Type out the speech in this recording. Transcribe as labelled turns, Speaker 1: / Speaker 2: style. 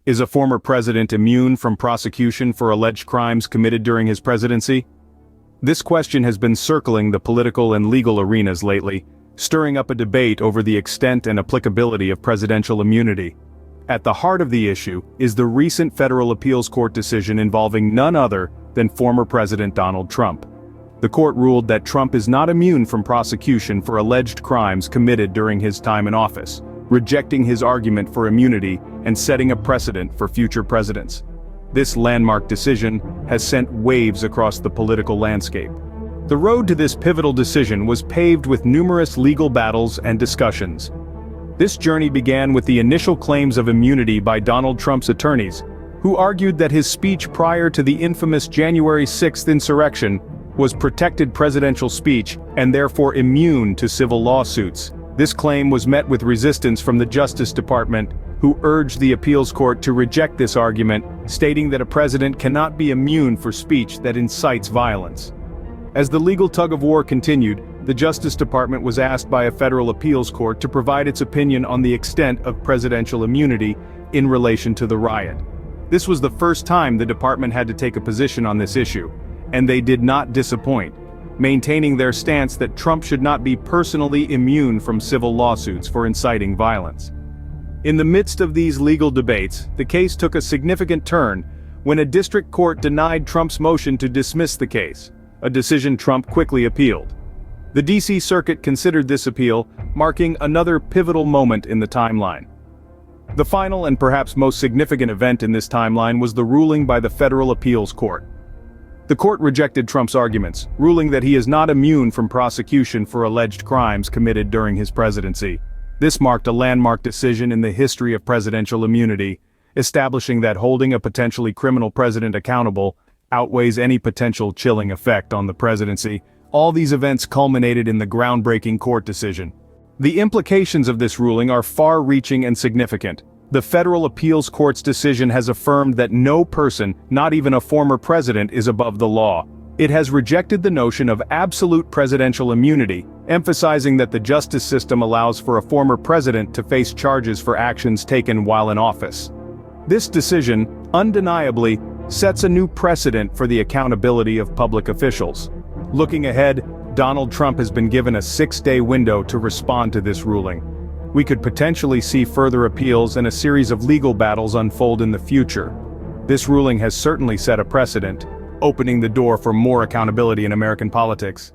Speaker 1: Is a former president immune from prosecution for alleged crimes committed during his presidency? This question has been circling the political and legal arenas lately, stirring up a debate over the extent and applicability of presidential immunity. At the heart of the issue is the recent federal appeals court decision involving none other than former President Donald Trump. The court ruled that Trump is not immune from prosecution for alleged crimes committed during his time in office, rejecting his argument for immunity and setting a precedent for future presidents. This landmark decision has sent waves across the political landscape. The road to this pivotal decision was paved with numerous legal battles and discussions. This journey began with the initial claims of immunity by Donald Trump's attorneys, who argued that his speech prior to the infamous January 6th insurrection was protected presidential speech and therefore immune to civil lawsuits. This claim was met with resistance from the Justice Department, who urged the appeals court to reject this argument, stating that a president cannot be immune for speech that incites violence. As the legal tug-of-war continued, the Justice Department was asked by a federal appeals court to provide its opinion on the extent of presidential immunity in relation to the riot. This was the first time the department had to take a position on this issue, and they did not disappoint, maintaining their stance that Trump should not be personally immune from civil lawsuits for inciting violence. In the midst of these legal debates, the case took a significant turn when a district court denied Trump's motion to dismiss the case, a decision Trump quickly appealed. The D.C. Circuit considered this appeal, marking another pivotal moment in the timeline. The final and perhaps most significant event in this timeline was the ruling by the Federal Appeals Court. The court rejected Trump's arguments, ruling that he is not immune from prosecution for alleged crimes committed during his presidency. This marked a landmark decision in the history of presidential immunity, establishing that holding a potentially criminal president accountable outweighs any potential chilling effect on the presidency. All these events culminated in the groundbreaking court decision. The implications of this ruling are far-reaching and significant. The Federal Appeals Court's decision has affirmed that no person, not even a former president, is above the law. It has rejected the notion of absolute presidential immunity, emphasizing that the justice system allows for a former president to face charges for actions taken while in office. This decision, undeniably, sets a new precedent for the accountability of public officials. Looking ahead, Donald Trump has been given a 6-day window to respond to this ruling. We could potentially see further appeals and a series of legal battles unfold in the future. This ruling has certainly set a precedent, opening the door for more accountability in American politics.